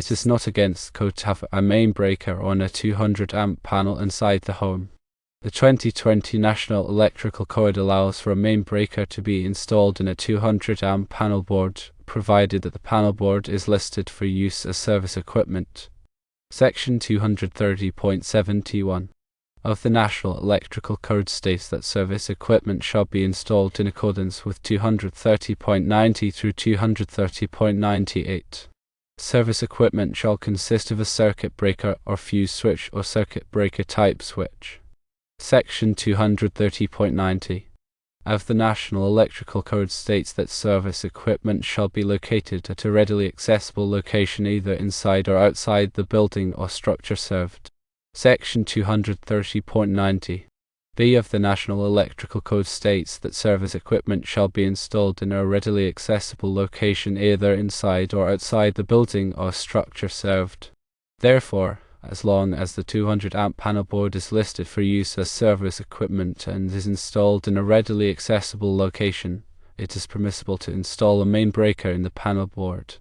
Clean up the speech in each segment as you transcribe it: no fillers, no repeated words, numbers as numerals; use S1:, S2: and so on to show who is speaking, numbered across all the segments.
S1: It is not against code to have a main breaker on a 200 amp panel inside the home. The 2020 National Electrical Code allows for a main breaker to be installed in a 200 amp panel board, provided that the panel board is listed for use as service equipment. Section 230.71 of the National Electrical Code states that service equipment shall be installed in accordance with 230.90 through 230.98. Service equipment shall consist of a circuit breaker or fuse switch or circuit breaker type switch. Section 230.90 of the National Electrical Code states that service equipment shall be located at a readily accessible location either inside or outside the building or structure served. Section 230.90 B of the National Electrical Code states that service equipment shall be installed in a readily accessible location either inside or outside the building or structure served. Therefore, as long as the 200 amp panel board is listed for use as service equipment and is installed in a readily accessible location, it is permissible to install a main breaker in the panel board.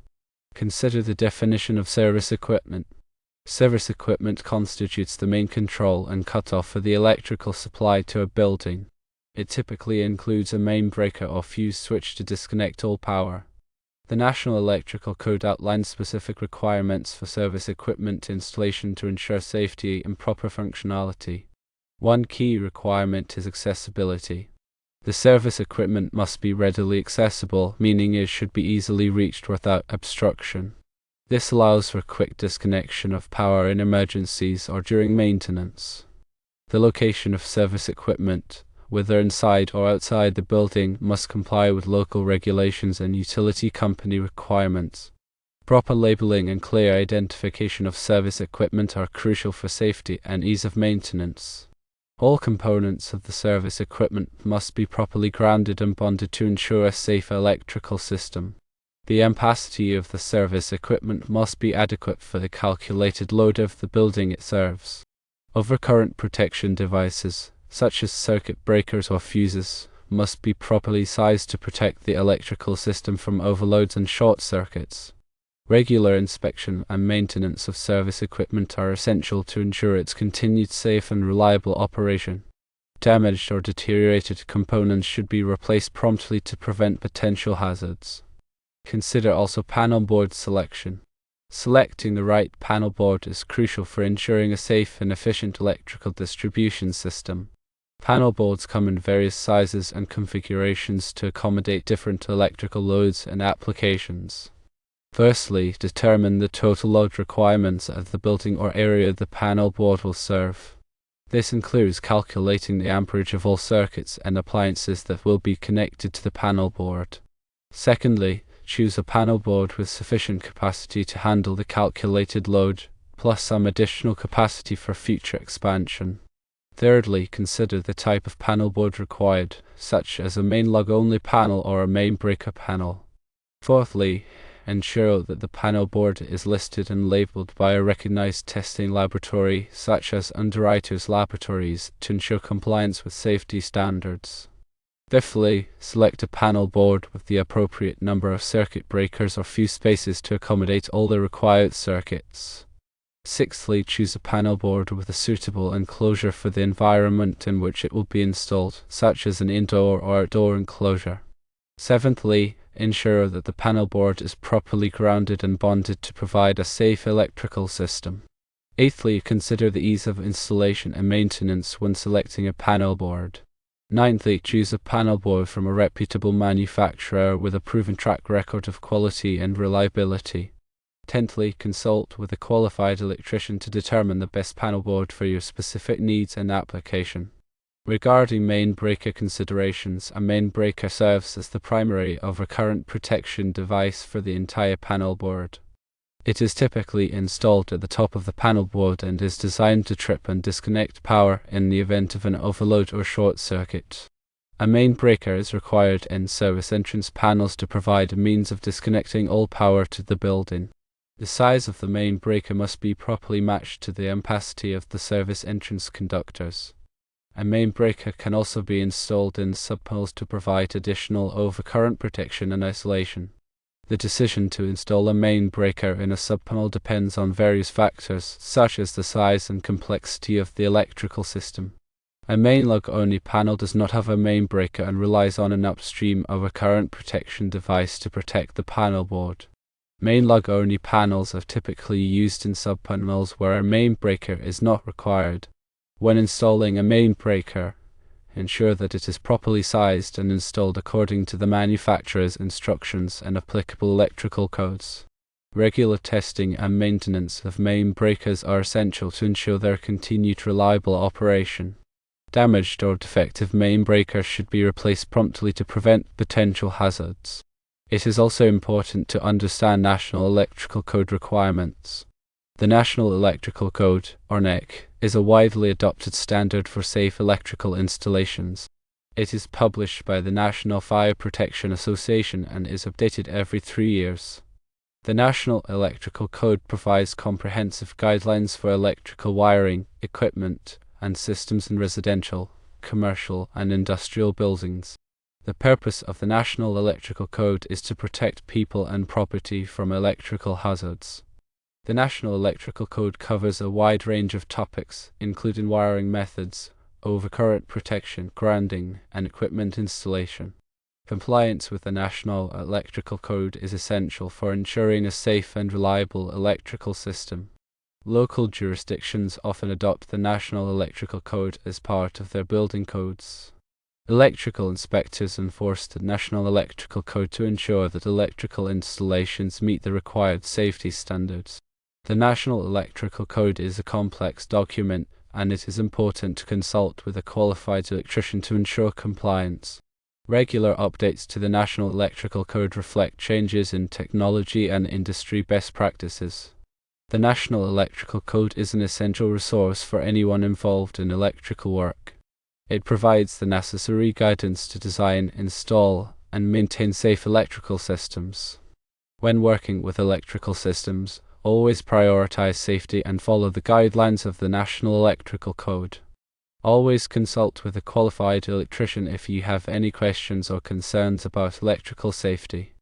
S1: Consider the definition of service equipment. Service equipment constitutes the main control and cutoff for the electrical supply to a building. It typically includes a main breaker or fuse switch to disconnect all power. The National Electrical Code outlines specific requirements for service equipment installation to ensure safety and proper functionality. One key requirement is accessibility. The service equipment must be readily accessible, meaning it should be easily reached without obstruction. This allows for quick disconnection of power in emergencies or during maintenance. The location of service equipment, whether inside or outside the building, must comply with local regulations and utility company requirements. Proper labeling and clear identification of service equipment are crucial for safety and ease of maintenance. All components of the service equipment must be properly grounded and bonded to ensure a safe electrical system. The ampacity of the service equipment must be adequate for the calculated load of the building it serves. Overcurrent protection devices, such as circuit breakers or fuses, must be properly sized to protect the electrical system from overloads and short circuits. Regular inspection and maintenance of service equipment are essential to ensure its continued safe and reliable operation. Damaged or deteriorated components should be replaced promptly to prevent potential hazards. Consider also panel board selection. Selecting the right panel board is crucial for ensuring a safe and efficient electrical distribution system. Panel boards come in various sizes and configurations to accommodate different electrical loads and applications. Firstly, determine the total load requirements of the building or area the panel board will serve. This includes calculating the amperage of all circuits and appliances that will be connected to the panel board. Secondly, choose a panel board with sufficient capacity to handle the calculated load, plus some additional capacity for future expansion. Thirdly, consider the type of panel board required, such as a main lug-only panel or a main breaker panel. Fourthly, ensure that the panel board is listed and labeled by a recognized testing laboratory, such as Underwriters Laboratories, to ensure compliance with safety standards. Fifthly, select a panel board with the appropriate number of circuit breakers or fuse spaces to accommodate all the required circuits. Sixthly, choose a panel board with a suitable enclosure for the environment in which it will be installed, such as an indoor or outdoor enclosure. Seventhly, ensure that the panel board is properly grounded and bonded to provide a safe electrical system. Eighthly, consider the ease of installation and maintenance when selecting a panel board. Ninthly, choose a panel board from a reputable manufacturer with a proven track record of quality and reliability. Tenthly, consult with a qualified electrician to determine the best panel board for your specific needs and application. Regarding main breaker considerations, a main breaker serves as the primary overcurrent protection device for the entire panel board. It is typically installed at the top of the panel board and is designed to trip and disconnect power in the event of an overload or short circuit. A main breaker is required in service entrance panels to provide a means of disconnecting all power to the building. The size of the main breaker must be properly matched to the ampacity of the service entrance conductors. A main breaker can also be installed in subpanels to provide additional overcurrent protection and isolation. The decision to install a main breaker in a subpanel depends on various factors, such as the size and complexity of the electrical system. A main lug-only panel does not have a main breaker and relies on an upstream overcurrent protection device to protect the panel board. Main lug-only panels are typically used in subpanels where a main breaker is not required. When installing a main breaker, ensure that it is properly sized and installed according to the manufacturer's instructions and applicable electrical codes. Regular testing and maintenance of main breakers are essential to ensure their continued reliable operation. Damaged or defective main breakers should be replaced promptly to prevent potential hazards. It is also important to understand National Electrical Code requirements. The National Electrical Code, or NEC, is a widely adopted standard for safe electrical installations. It is published by the National Fire Protection Association and is updated every 3 years. The National Electrical Code provides comprehensive guidelines for electrical wiring, equipment, and systems in residential, commercial, and industrial buildings. The purpose of the National Electrical Code is to protect people and property from electrical hazards. The National Electrical Code covers a wide range of topics, including wiring methods, overcurrent protection, grounding, and equipment installation. Compliance with the National Electrical Code is essential for ensuring a safe and reliable electrical system. Local jurisdictions often adopt the National Electrical Code as part of their building codes. Electrical inspectors enforce the National Electrical Code to ensure that electrical installations meet the required safety standards. The National Electrical Code is a complex document, and it is important to consult with a qualified electrician to ensure compliance. Regular updates to the National Electrical Code reflect changes in technology and industry best practices. The National Electrical Code is an essential resource for anyone involved in electrical work. It provides the necessary guidance to design, install, and maintain safe electrical systems. When working with electrical systems, always prioritize safety and follow the guidelines of the National Electrical Code. Always consult with a qualified electrician if you have any questions or concerns about electrical safety.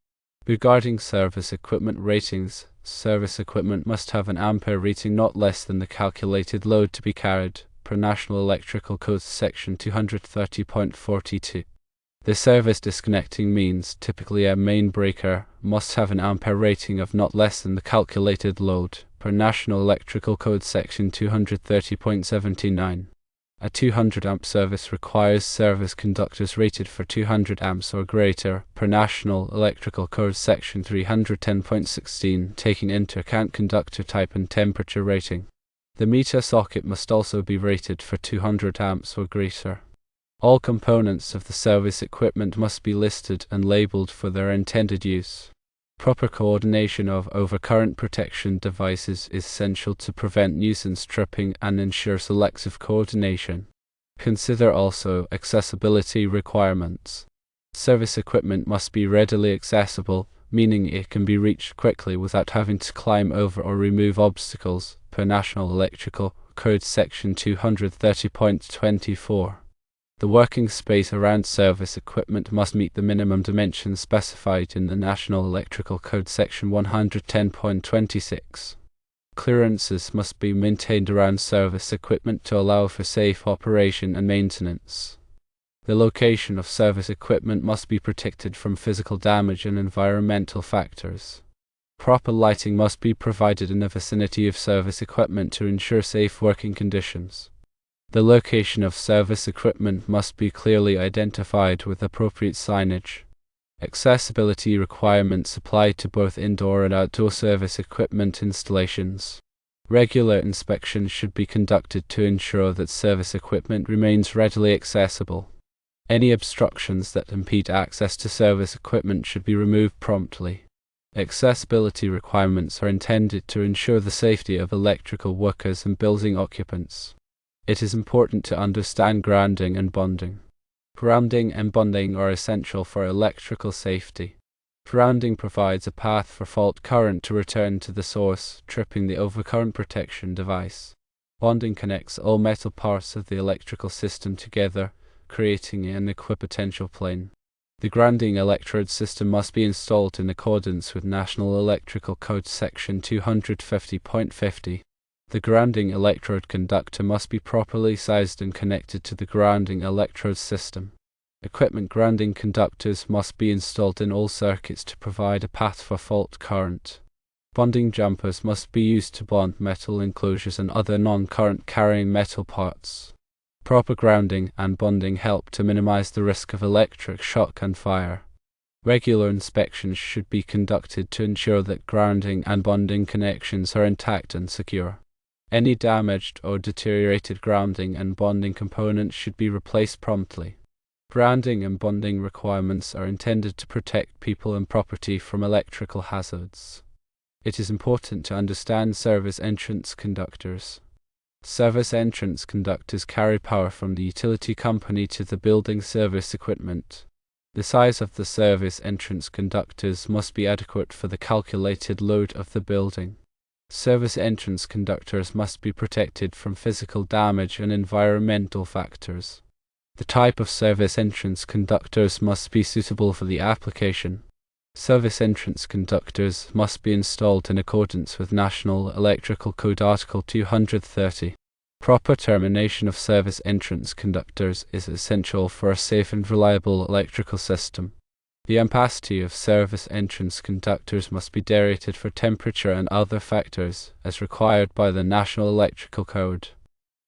S1: Regarding service equipment ratings, service equipment must have an ampere rating not less than the calculated load to be carried, per National Electrical Code section 230.42. The service disconnecting means, typically a main breaker, must have an ampere rating of not less than the calculated load, per National Electrical Code section 230.79. A 200 amp service requires service conductors rated for 200 amps or greater, per National Electrical Code section 310.16, taking into account conductor type and temperature rating. The meter socket must also be rated for 200 amps or greater. All components of the service equipment must be listed and labeled for their intended use. Proper coordination of overcurrent protection devices is essential to prevent nuisance tripping and ensure selective coordination. Consider also accessibility requirements. Service equipment must be readily accessible, meaning it can be reached quickly without having to climb over or remove obstacles, per National Electrical Code section 230.24. The working space around service equipment must meet the minimum dimensions specified in the National Electrical Code section 110.26. Clearances must be maintained around service equipment to allow for safe operation and maintenance. The location of service equipment must be protected from physical damage and environmental factors. Proper lighting must be provided in the vicinity of service equipment to ensure safe working conditions. The location of service equipment must be clearly identified with appropriate signage. Accessibility requirements apply to both indoor and outdoor service equipment installations. Regular inspections should be conducted to ensure that service equipment remains readily accessible. Any obstructions that impede access to service equipment should be removed promptly. Accessibility requirements are intended to ensure the safety of electrical workers and building occupants. It is important to understand grounding and bonding. Grounding and bonding are essential for electrical safety. Grounding provides a path for fault current to return to the source, tripping the overcurrent protection device. Bonding connects all metal parts of the electrical system together, creating an equipotential plane. The grounding electrode system must be installed in accordance with National Electrical Code Section 250.50. The grounding electrode conductor must be properly sized and connected to the grounding electrode system. Equipment grounding conductors must be installed in all circuits to provide a path for fault current. Bonding jumpers must be used to bond metal enclosures and other non-current carrying metal parts. Proper grounding and bonding help to minimize the risk of electric shock and fire. Regular inspections should be conducted to ensure that grounding and bonding connections are intact and secure. Any damaged or deteriorated grounding and bonding components should be replaced promptly. Grounding and bonding requirements are intended to protect people and property from electrical hazards. It is important to understand service entrance conductors. Service entrance conductors carry power from the utility company to the building service equipment. The size of the service entrance conductors must be adequate for the calculated load of the building. Service entrance conductors must be protected from physical damage and environmental factors. The type of service entrance conductors must be suitable for the application. Service entrance conductors must be installed in accordance with National Electrical Code Article 230. Proper termination of service entrance conductors is essential for a safe and reliable electrical system. The ampacity of service entrance conductors must be derated for temperature and other factors, as required by the National Electrical Code.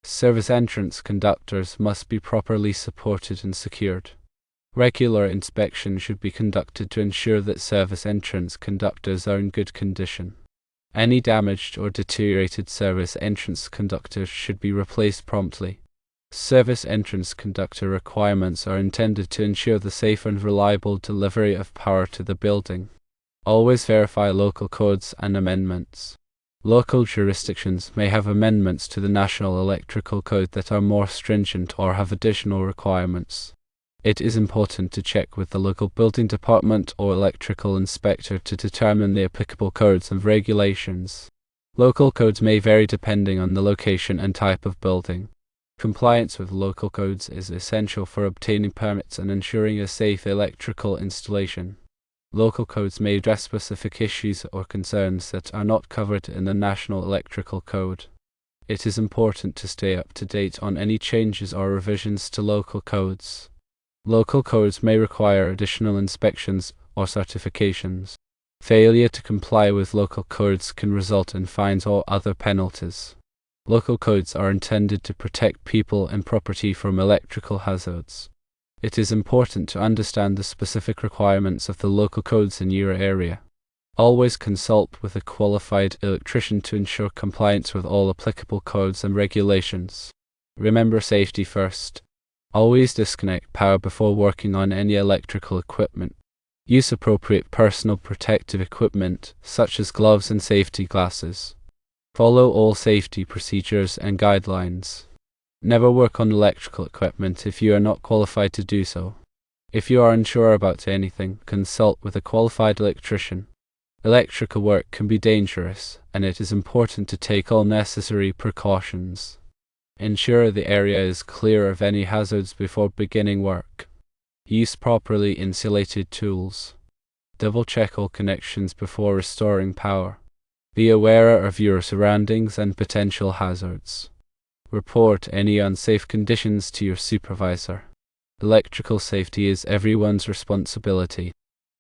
S1: Service entrance conductors must be properly supported and secured. Regular inspection should be conducted to ensure that service entrance conductors are in good condition. Any damaged or deteriorated service entrance conductors should be replaced promptly. Service entrance conductor requirements are intended to ensure the safe and reliable delivery of power to the building. Always verify local codes and amendments. Local jurisdictions may have amendments to the National Electrical Code that are more stringent or have additional requirements. It is important to check with the local building department or electrical inspector to determine the applicable codes and regulations. Local codes may vary depending on the location and type of building. Compliance with local codes is essential for obtaining permits and ensuring a safe electrical installation. Local codes may address specific issues or concerns that are not covered in the National Electrical Code. It is important to stay up to date on any changes or revisions to local codes. Local codes may require additional inspections or certifications. Failure to comply with local codes can result in fines or other penalties. Local codes are intended to protect people and property from electrical hazards. It is important to understand the specific requirements of the local codes in your area. Always consult with a qualified electrician to ensure compliance with all applicable codes and regulations. Remember safety first. Always disconnect power before working on any electrical equipment. Use appropriate personal protective equipment, such as gloves and safety glasses. Follow all safety procedures and guidelines. Never work on electrical equipment if you are not qualified to do so. If you are unsure about anything, consult with a qualified electrician. Electrical work can be dangerous, and it is important to take all necessary precautions. Ensure the area is clear of any hazards before beginning work. Use properly insulated tools. Double-check all connections before restoring power. Be aware of your surroundings and potential hazards. Report any unsafe conditions to your supervisor. Electrical safety is everyone's responsibility.